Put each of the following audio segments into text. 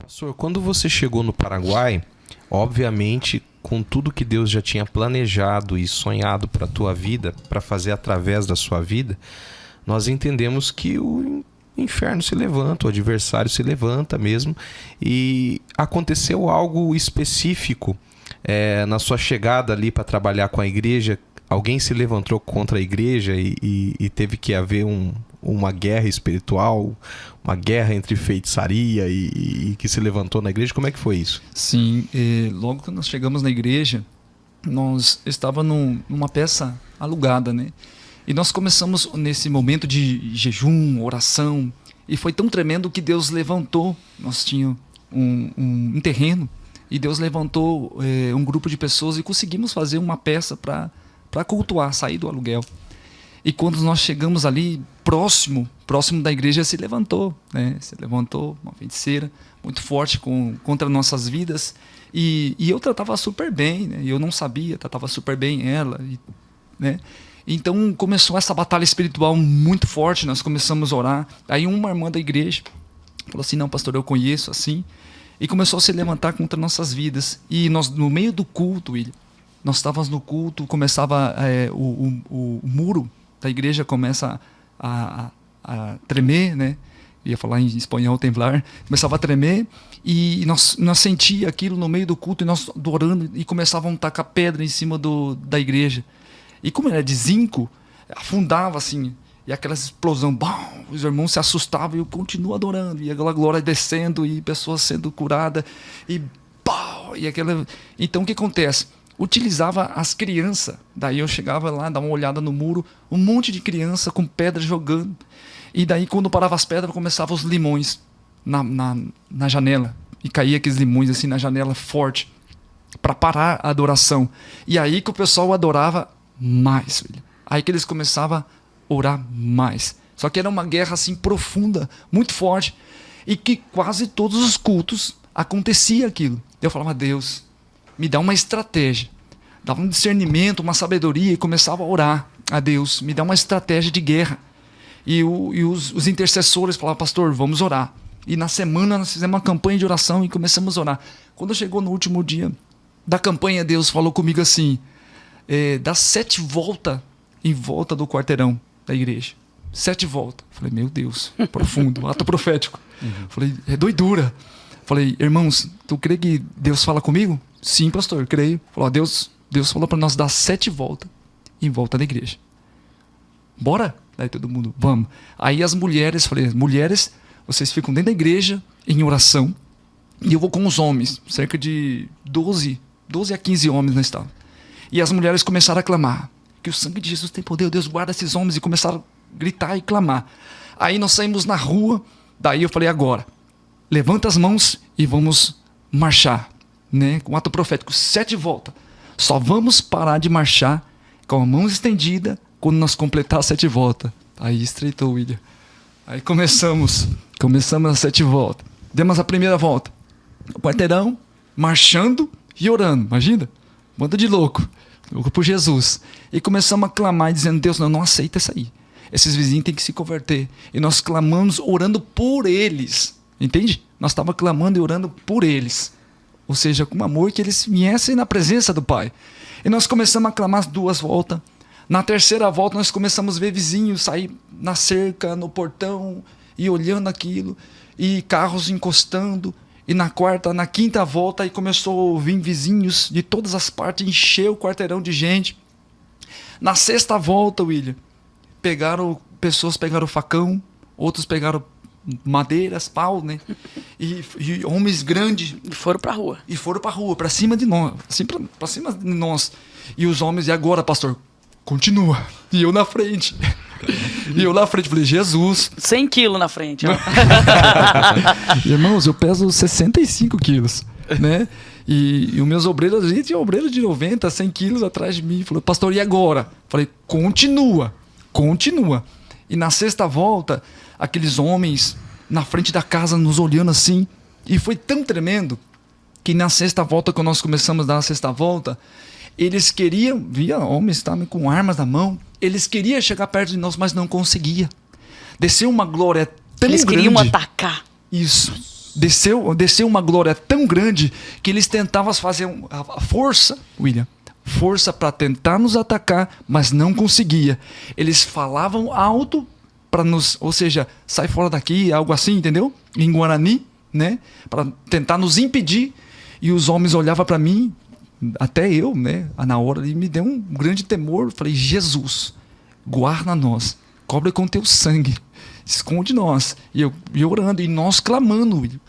Pastor, quando você chegou no Paraguai, obviamente, com tudo que Deus já tinha planejado e sonhado para a tua vida, para fazer através da sua vida, nós entendemos que o inferno se levanta, o adversário se levanta mesmo, e aconteceu algo específico na sua chegada ali para trabalhar com a igreja. Alguém se levantou contra a igreja e teve que haver uma guerra espiritual, uma guerra entre feitiçaria e que se levantou na igreja. Como é que foi isso? Sim, logo que nós chegamos na igreja, nós estávamos numa peça alugada, né? E nós começamos nesse momento de jejum, oração, e foi tão tremendo que Deus levantou. Nós tínhamos um terreno, e Deus levantou um grupo de pessoas e conseguimos fazer uma peça para cultuar, sair do aluguel. E quando nós chegamos ali, próximo da igreja, se levantou, né? Se levantou uma feiticeira muito forte contra nossas vidas. E eu tratava super bem, né? E eu não sabia, tratava super bem ela, né? Então começou essa batalha espiritual muito forte, nós começamos a orar. Aí uma irmã da igreja falou assim: não, pastor, eu conheço assim. E começou a se levantar contra nossas vidas. E nós, no meio do culto, William, nós estávamos no culto, começava o muro da igreja começa a tremer, né? Ia falar em espanhol, temblar. Começava a tremer e nós sentíamos aquilo no meio do culto e nós orando e começavam a tacar pedra em cima da igreja. E como era de zinco, afundava assim, e aquela explosão, bom, os irmãos se assustavam e eu continuo adorando, e aquela glória descendo e pessoas sendo curadas, e pau, e aquela... Então o que acontece? Utilizava as crianças, daí eu chegava lá, dava uma olhada no muro, um monte de criança com pedra jogando, e daí quando parava as pedras, começavam os limões na janela, e caía aqueles limões assim na janela forte, para parar a adoração. E aí que o pessoal adorava mais, filho. Aí que eles começavam a orar mais. Só que era uma guerra assim profunda, muito forte, e que quase todos os cultos acontecia aquilo. Eu falava: Deus, me dá uma estratégia, dava um discernimento, uma sabedoria, e começava a orar a Deus, me dá uma estratégia de guerra. E os intercessores falavam: pastor, vamos orar. E na semana nós fizemos uma campanha de oração e começamos a orar. Quando chegou no último dia da campanha, Deus falou comigo assim: dá 7 voltas em volta do quarteirão da igreja. 7 voltas. Falei: meu Deus, profundo, ato profético. Falei: é doidura. Falei: irmãos, tu crê que Deus fala comigo? Sim, pastor, creio. Falou: Deus falou para nós dar 7 voltas em volta da igreja. Bora? Daí todo mundo: vamos. Aí as mulheres, falei: mulheres, vocês ficam dentro da igreja em oração, e eu vou com os homens, cerca de 12 a 15 homens nós estávamos. E as mulheres começaram a clamar que o sangue de Jesus tem poder, Deus guarda esses homens, e começaram a gritar e clamar. Aí nós saímos na rua, daí eu falei: agora, levanta as mãos e vamos marchar, né? Com ato profético, 7 voltas. Só vamos parar de marchar com a mão estendida quando nós completar as 7 voltas. Aí estreitou, William. Aí começamos as 7 voltas. Demos a primeira volta, o quarteirão, marchando e orando, imagina? Banda de louco por Jesus. E começamos a clamar e dizendo: Deus, não aceita isso aí. Esses vizinhos têm que se converter. E nós clamamos orando por eles. Entende? Nós estávamos clamando e orando por eles. Ou seja, com amor, que eles viessem na presença do Pai. E nós começamos a clamar as 2 voltas. Na terceira volta nós começamos a ver vizinhos sair na cerca, no portão, e olhando aquilo, e carros encostando. E na quinta volta, aí começou a vir vizinhos de todas as partes, encheu o quarteirão de gente. Na 6ª volta, William, pessoas pegaram facão, outros pegaram madeiras, pau, né? E homens grandes. E foram pra rua. Pra cima de nós. Assim, pra cima de nós. E os homens: e agora, pastor? Continua. E eu na frente. Falei: Jesus. 100 quilos na frente. Irmãos, eu peso 65 quilos, né? E os meus obreiros, a gente tinha obreiros de 90, 100 quilos atrás de mim. Falei: pastor, e agora? Falei: continua. E na 6ª volta, aqueles homens na frente da casa nos olhando assim. E foi tão tremendo que na 6ª volta, quando nós começamos a dar a 6ª volta, eles queriam, via homens também com armas na mão, eles queriam chegar perto de nós, mas não conseguia. Desceu uma glória tão grande. Eles queriam atacar. Isso. desceu uma glória tão grande que eles tentavam fazer a força, William, força para tentar nos atacar, mas não conseguia. Eles falavam alto para nos, ou seja, sai fora daqui, algo assim, entendeu? Em Guarani, né? Para tentar nos impedir. E os homens olhavam para mim, até eu, né? Na hora, e me deu um grande temor. Falei, Jesus, guarda nós, cobre com teu sangue, esconde nós. E eu orando, e nós clamando, William.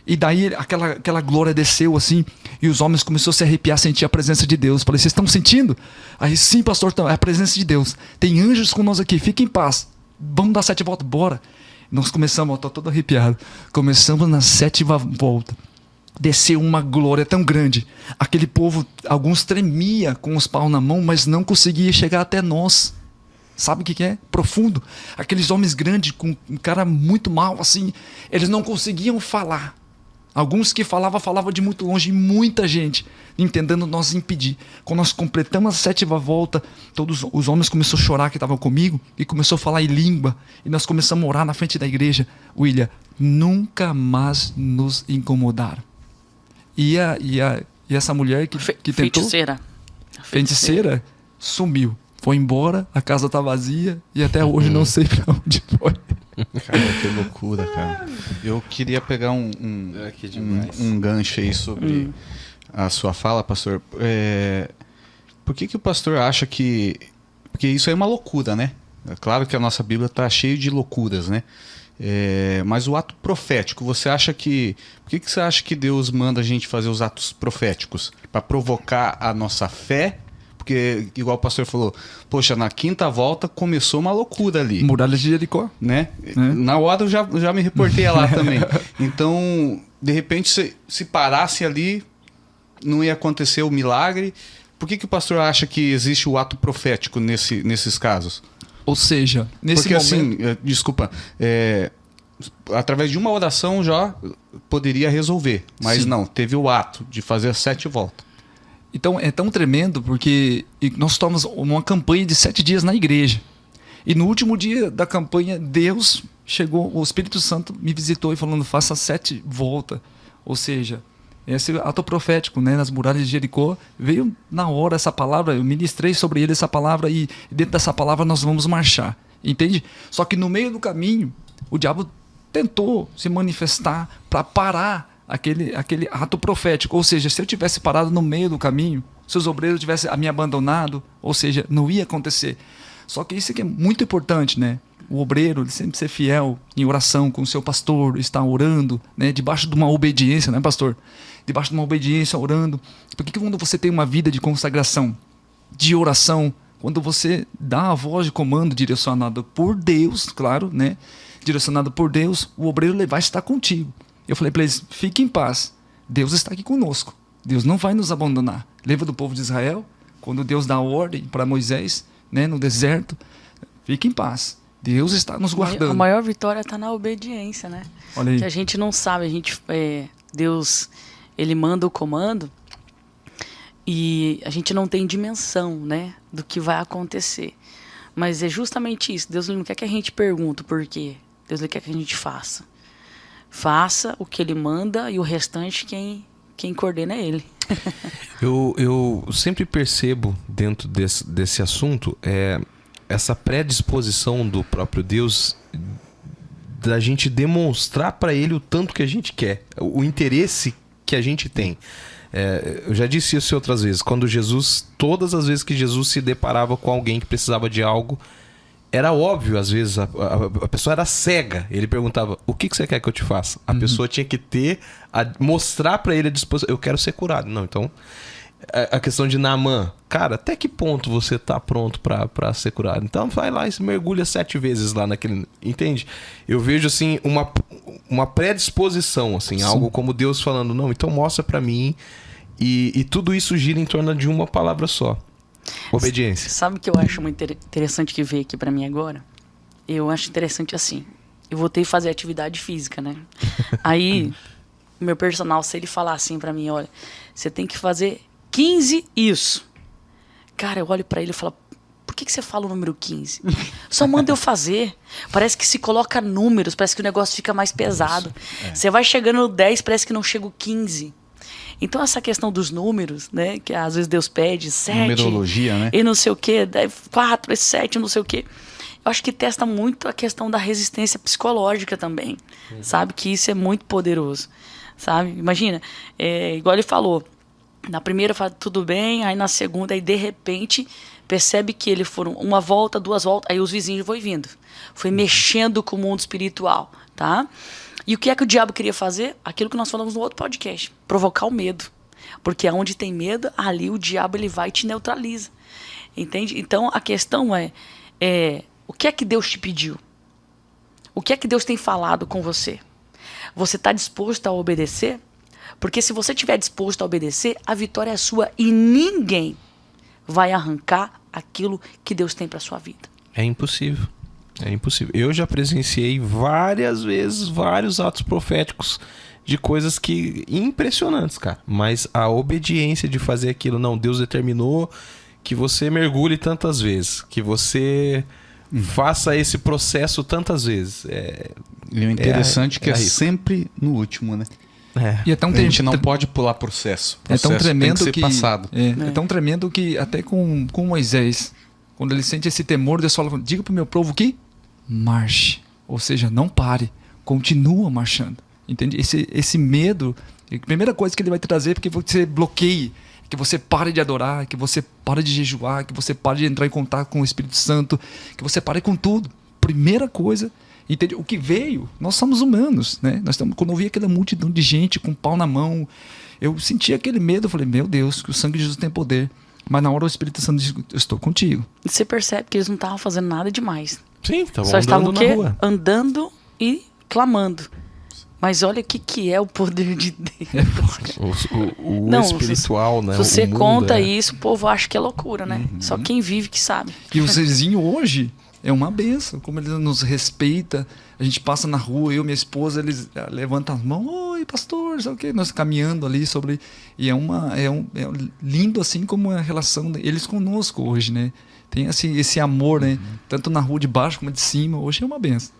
E daí aquela glória desceu assim, e os homens começaram a se arrepiar, sentir a presença de Deus. Falei, vocês estão sentindo? Aí, sim, pastor, é a presença de Deus. Tem anjos com nós aqui, fiquem em paz. Vamos dar 7 voltas, bora. Nós começamos, estou todo arrepiado. Começamos na 7ª volta. Desceu uma glória tão grande. Aquele povo, alguns tremia com os paus na mão, mas não conseguia chegar até nós. Sabe o que é? Profundo. Aqueles homens grandes, com um cara muito mal, assim, eles não conseguiam falar. Alguns que falavam de muito longe, e muita gente entendendo nós impedir. Quando nós completamos a 7ª volta, todos os homens começaram a chorar que estavam comigo e começou a falar em língua. E nós começamos a orar na frente da igreja. William, nunca mais nos incomodaram. E essa mulher que tentou... Feiticeira sumiu. Foi embora, a casa tá vazia e até hoje não sei pra onde foi. Cara, que loucura, cara. Eu queria pegar um gancho aí sobre a sua fala, pastor. Por que o pastor acha que... Porque isso é uma loucura, né? É claro que a nossa Bíblia está cheia de loucuras, né? Mas o ato profético, você acha que... Por que você acha que Deus manda a gente fazer os atos proféticos? Para provocar a nossa fé? Porque, igual o pastor falou, poxa, na 5ª volta começou uma loucura ali. Muralhas de Jericó. Né? Na hora eu já me reportei lá também. Então, de repente, se parasse ali, não ia acontecer o milagre. Por que o pastor acha que existe o ato profético nesses casos? Ou seja, nesse Porque momento... assim, desculpa, através de uma oração já poderia resolver. Mas não, teve o ato de fazer as 7 voltas. Então é tão tremendo porque nós estamos numa campanha de 7 dias na igreja. E no último dia da campanha, Deus chegou, o Espírito Santo me visitou e falando, faça 7 voltas. Ou seja, esse ato profético, né, nas muralhas de Jericó, veio na hora essa palavra, eu ministrei sobre ele essa palavra e dentro dessa palavra nós vamos marchar. Entende? Só que no meio do caminho, o diabo tentou se manifestar para parar aquele ato profético. Ou seja, se eu tivesse parado no meio do caminho, se os obreiros tivessem me abandonado, ou seja, não ia acontecer. Só que isso aqui é muito importante, né? O obreiro, ele sempre ser fiel em oração com o seu pastor, estar orando, né? Debaixo de uma obediência, né, pastor? Debaixo de uma obediência, orando. Porque quando você tem uma vida de consagração, de oração, quando você dá a voz de comando direcionada por Deus, claro, né? Direcionada por Deus, o obreiro vai estar contigo. Eu falei para eles, fiquem em paz, Deus está aqui conosco, Deus não vai nos abandonar. Lembra do povo de Israel? Quando Deus dá ordem para Moisés, né, no deserto, fique em paz, Deus está nos guardando. A maior vitória está na obediência, né? Olha aí. Que a gente não sabe, Deus, ele manda o comando e a gente não tem dimensão, né, do que vai acontecer. Mas é justamente isso, Deus não quer que a gente pergunte o porquê, Deus quer que a gente faça. Faça o que ele manda e o restante quem coordena é ele. Eu sempre percebo dentro desse assunto essa predisposição do próprio Deus da gente demonstrar para ele o tanto que a gente quer, o interesse que a gente tem. Eu já disse isso outras vezes, todas as vezes que Jesus se deparava com alguém que precisava de algo, era óbvio, às vezes, a pessoa era cega. Ele perguntava, o que você quer que eu te faça? A pessoa tinha que mostrar para ele a disposição. Eu quero ser curado. Não, então, a questão de Naamã. Cara, até que ponto você tá pronto para ser curado? Então, vai lá e se mergulha 7 vezes lá naquele... Entende? Eu vejo, assim, uma predisposição, assim, Sim. Algo como Deus falando, não, então mostra para mim. E tudo isso gira em torno de uma palavra só. Obediência. Sabe o que eu acho muito interessante que veio aqui pra mim agora? Eu acho interessante assim. Eu voltei a fazer atividade física, né? Aí, o meu personal, se ele falar assim pra mim, olha, você tem que fazer 15 isso. Cara, eu olho pra ele e falo, por que você fala o número 15? Só manda eu fazer. Parece que se coloca números, parece que o negócio fica mais pesado. Você vai chegando no 10, parece que não chega o 15. Então essa questão dos números, né, que às vezes Deus pede 7, numerologia, né? E não sei o quê, 4, 7, não sei o quê. Eu acho que testa muito a questão da resistência psicológica também, sabe? Que isso é muito poderoso, sabe? Imagina, igual ele falou, na primeira fala tudo bem, aí na segunda, aí de repente percebe que eles foram uma volta, 2 voltas, aí os vizinhos foi vindo. Foi mexendo com o mundo espiritual, tá? E o que é que o diabo queria fazer? Aquilo que nós falamos no outro podcast, provocar o medo. Porque onde tem medo, ali o diabo ele vai e te neutraliza. Entende? Então a questão é o que é que Deus te pediu? O que é que Deus tem falado com você? Você está disposto a obedecer? Porque se você estiver disposto a obedecer, a vitória é sua e ninguém vai arrancar aquilo que Deus tem para sua vida. É impossível. É impossível. Eu já presenciei várias vezes vários atos proféticos de coisas que impressionantes, cara. Mas a obediência de fazer aquilo, não, Deus determinou que você mergulhe tantas vezes, que você faça esse processo tantas vezes. E o interessante é que é sempre no último, né? E é tão a gente não pode pular processo. É tão tremendo tem que ser passado. É tão tremendo que até com Moisés, quando ele sente esse temor, Deus fala: diga para o meu povo que marche. Ou seja, não pare, continua marchando. Entende? Esse medo, a primeira coisa que ele vai trazer é que você bloqueie, que você pare de adorar, que você pare de jejuar, que você pare de entrar em contato com o Espírito Santo, que você pare com tudo. Primeira coisa, entende? O que veio, nós somos humanos, né? Quando eu vi aquela multidão de gente com pau na mão, eu senti aquele medo, eu falei: meu Deus, que o sangue de Jesus tem poder. Mas na hora o Espírito Santo diz: eu estou contigo. E você percebe que eles não estavam fazendo nada demais. Sim, estavam só estavam andando na rua. Andando e clamando. Mas olha o que é o poder de Deus. O espiritual, né? Se você o mundo conta isso, o povo acha que é loucura, né? Só quem vive que sabe. E o vizinho hoje é uma benção, como ele nos respeita. A gente passa na rua, eu e minha esposa, eles levantam as mãos: oi, pastor, sabe o quê? Nós caminhando ali sobre... E é lindo assim como a relação deles conosco hoje, né? Tem esse amor, né? Tanto na rua de baixo como de cima. Hoje é uma benção.